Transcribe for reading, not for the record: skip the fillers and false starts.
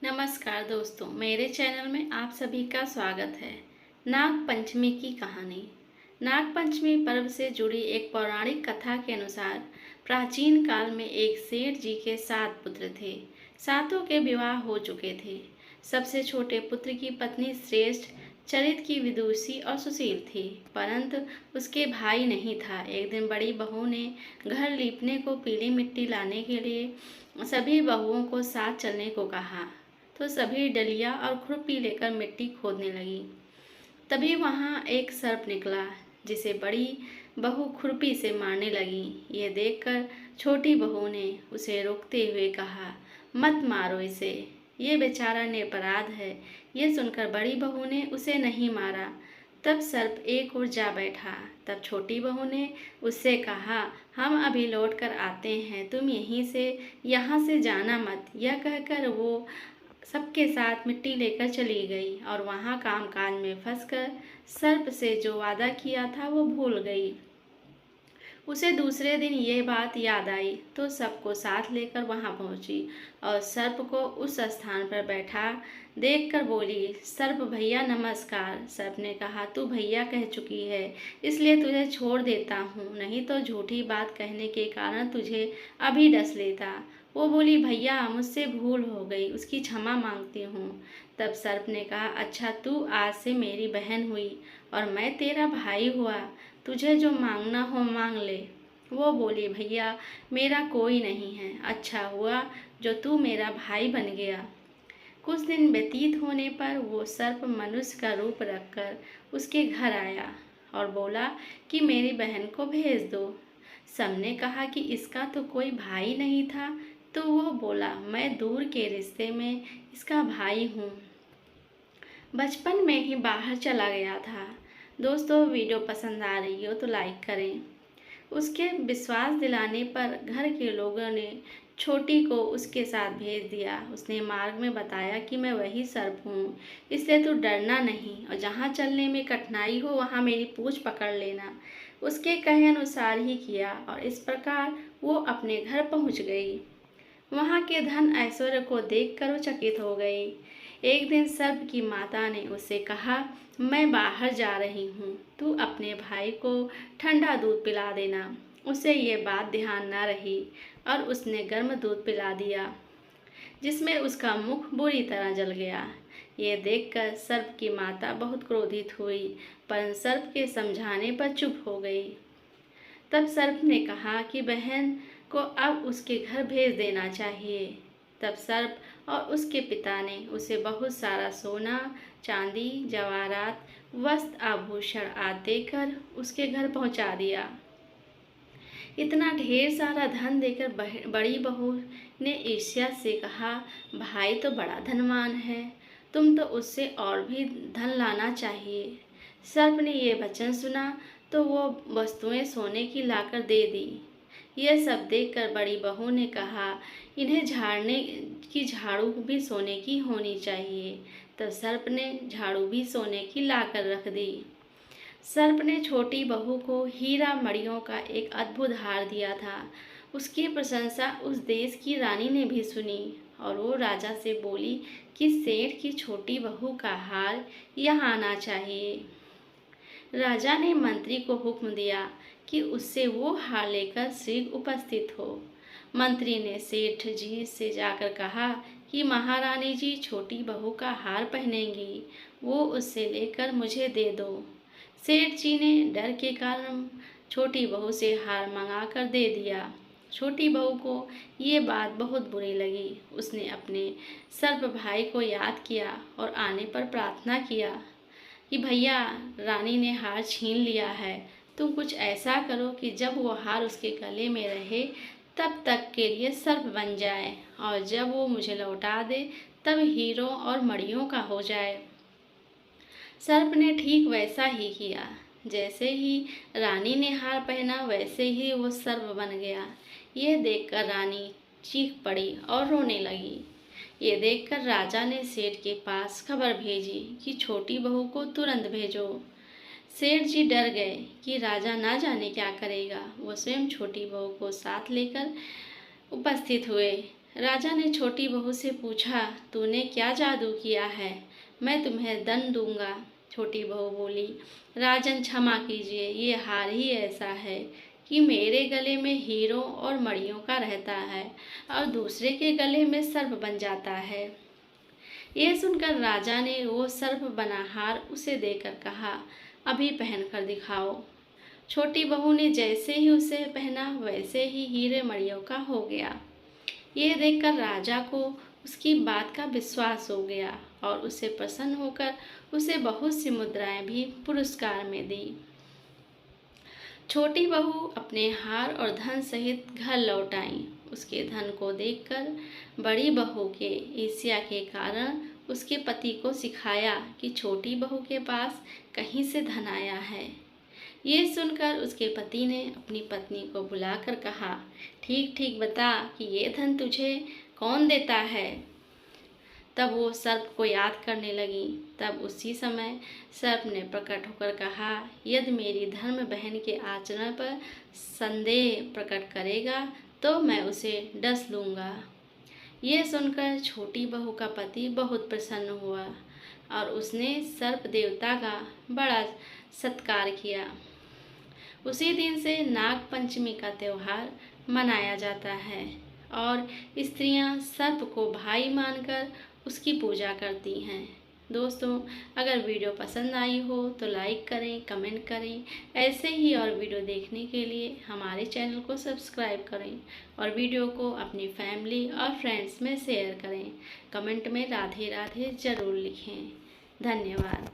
नमस्कार दोस्तों, मेरे चैनल में आप सभी का स्वागत है। नाग पंचमी की कहानी। नाग पंचमी पर्व से जुड़ी एक पौराणिक कथा के अनुसार प्राचीन काल में एक सेठ जी के 7 पुत्र थे। सातों के विवाह हो चुके थे। सबसे छोटे पुत्र की पत्नी श्रेष्ठ चरित की विदुषी और सुशील थी, परंतु उसके भाई नहीं था। एक दिन बड़ी बहू ने घर लीपने को पीली मिट्टी लाने के लिए सभी बहुओं को साथ चलने को कहा, तो सभी डलिया और खुरपी लेकर मिट्टी खोदने लगी। तभी वहां एक सर्प निकला, जिसे बड़ी बहू खुरपी से मारने लगी। ये देखकर छोटी बहू ने उसे रोकते हुए कहा, मत मारो इसे, ये बेचारा निरपराध है। ये सुनकर बड़ी बहू ने उसे नहीं मारा। तब सर्प एक ओर जा बैठा। तब छोटी बहू ने उससे कहा, हम अभी लौट कर आते हैं, तुम यहाँ से जाना मत। यह कहकर वो सबके साथ मिट्टी लेकर चली गई और वहां कामकाज में फंसकर सर्प से जो वादा किया था वो भूल गई। उसे दूसरे दिन ये बात याद आई, तो सबको साथ लेकर वहां पहुंची और सर्प को उस स्थान पर बैठा देखकर बोली, सर्प भैया नमस्कार। सर्प ने कहा, तू भैया कह चुकी है, इसलिए तुझे छोड़ देता हूँ, नहीं तो झूठी बात कहने के कारण तुझे अभी डस लेता। वो बोली, भैया मुझसे भूल हो गई, उसकी क्षमा मांगती हूँ। तब सर्प ने कहा, अच्छा तू आज से मेरी बहन हुई और मैं तेरा भाई हुआ, तुझे जो मांगना हो मांग ले। वो बोली, भैया मेरा कोई नहीं है, अच्छा हुआ जो तू मेरा भाई बन गया। कुछ दिन व्यतीत होने पर वो सर्प मनुष्य का रूप रखकर उसके घर आया और बोला कि मेरी बहन को भेज दो। सबने कहा कि इसका तो कोई भाई नहीं था, तो वो बोला, मैं दूर के रिश्ते में इसका भाई हूँ, बचपन में ही बाहर चला गया था। दोस्तों, वीडियो पसंद आ रही हो तो लाइक करें। उसके विश्वास दिलाने पर घर के लोगों ने छोटी को उसके साथ भेज दिया। उसने मार्ग में बताया कि मैं वही सर्प हूँ, इसलिए तू डरना नहीं और जहाँ चलने में कठिनाई हो वहाँ मेरी पूँछ पकड़ लेना। उसके कहे अनुसार ही किया और इस प्रकार वो अपने घर पहुँच गई। वहाँ के धन ऐश्वर्य को देखकर वो चकित हो गई। एक दिन सर्प की माता ने उससे कहा, मैं बाहर जा रही हूँ, तू अपने भाई को ठंडा दूध पिला देना। उसे ये बात ध्यान न रही और उसने गर्म दूध पिला दिया, जिसमें उसका मुख बुरी तरह जल गया। ये देखकर सर्प की माता बहुत क्रोधित हुई, पर सर्प के समझाने पर चुप हो गई। तब सर्प ने कहा कि बहन को अब उसके घर भेज देना चाहिए। तब सर्प और उसके पिता ने उसे बहुत सारा सोना, चांदी, जवाहरात, वस्त्र, आभूषण आदि देकर उसके घर पहुंचा दिया। इतना ढेर सारा धन देकर बड़ी बहू ने ईर्ष्या से कहा, भाई तो बड़ा धनवान है, तुम तो उससे और भी धन लाना चाहिए। सर्प ने ये वचन सुना तो वो वस्तुएं सोने की लाकर दे दी। यह सब देखकर बड़ी बहू ने कहा, इन्हें झाड़ने की झाड़ू भी सोने की होनी चाहिए। तब सर्प ने झाड़ू भी सोने की लाकर रख दी। सर्प ने छोटी बहू को हीरा मणियों का एक अद्भुत हार दिया था। उसकी प्रशंसा उस देश की रानी ने भी सुनी और वो राजा से बोली कि सेठ की छोटी बहू का हार यहाँ आना चाहिए। राजा ने मंत्री को हुक्म दिया कि उससे वो हार लेकर शीघ्र उपस्थित हो। मंत्री ने सेठ जी से जाकर कहा कि महारानी जी छोटी बहू का हार पहनेंगी, वो उससे लेकर मुझे दे दो। सेठ जी ने डर के कारण छोटी बहू से हार मंगा कर दे दिया। छोटी बहू को ये बात बहुत बुरी लगी। उसने अपने सर्प भाई को याद किया और आने पर प्रार्थना किया कि भैया, रानी ने हार छीन लिया है, तुम कुछ ऐसा करो कि जब वो हार उसके गले में रहे तब तक के लिए सर्प बन जाए, और जब वो मुझे लौटा दे तब हीरों और मणियों का हो जाए। सर्प ने ठीक वैसा ही किया। जैसे ही रानी ने हार पहना वैसे ही वो सर्प बन गया। यह देखकर रानी चीख पड़ी और रोने लगी। ये देखकर राजा ने सेठ के पास खबर भेजी कि छोटी बहू को तुरंत भेजो। सेठ जी डर गए कि राजा ना जाने क्या करेगा। वो स्वयं छोटी बहू को साथ लेकर उपस्थित हुए। राजा ने छोटी बहू से पूछा, तूने क्या जादू किया है? मैं तुम्हें दंड दूंगा। छोटी बहू बोली, राजन क्षमा कीजिए, ये हार ही ऐसा है कि मेरे गले में हीरों और मणियों का रहता है और दूसरे के गले में सर्प बन जाता है। यह सुनकर राजा ने वो सर्प बना हार उसे देकर कहा, अभी पहन कर दिखाओ। छोटी बहू ने जैसे ही उसे पहना वैसे ही हीरे मणियों का हो गया। ये देखकर राजा को उसकी बात का विश्वास हो गया और उसे प्रसन्न होकर उसे बहुत सी मुद्राएं भी पुरस्कार में दी। छोटी बहू अपने हार और धन सहित घर लौट आई। उसके धन को देखकर बड़ी बहू के ईर्ष्या के कारण उसके पति को सिखाया कि छोटी बहू के पास कहीं से धन आया है। ये सुनकर उसके पति ने अपनी पत्नी को बुलाकर कहा, ठीक ठीक बता कि ये धन तुझे कौन देता है। तब वो सर्प को याद करने लगी। तब उसी समय सर्प ने प्रकट होकर कहा, यदि मेरी धर्म बहन के आचरण पर संदेह प्रकट करेगा तो मैं उसे डस लूँगा। ये सुनकर छोटी बहू का पति बहुत प्रसन्न हुआ और उसने सर्प देवता का बड़ा सत्कार किया। उसी दिन से नाग पंचमी का त्यौहार मनाया जाता है और स्त्रियां सर्प को भाई मानकर उसकी पूजा करती हैं। दोस्तों, अगर वीडियो पसंद आई हो तो लाइक करें, कमेंट करें। ऐसे ही और वीडियो देखने के लिए हमारे चैनल को सब्सक्राइब करें और वीडियो को अपनी फैमिली और फ्रेंड्स में शेयर करें। कमेंट में राधे राधे ज़रूर लिखें। धन्यवाद।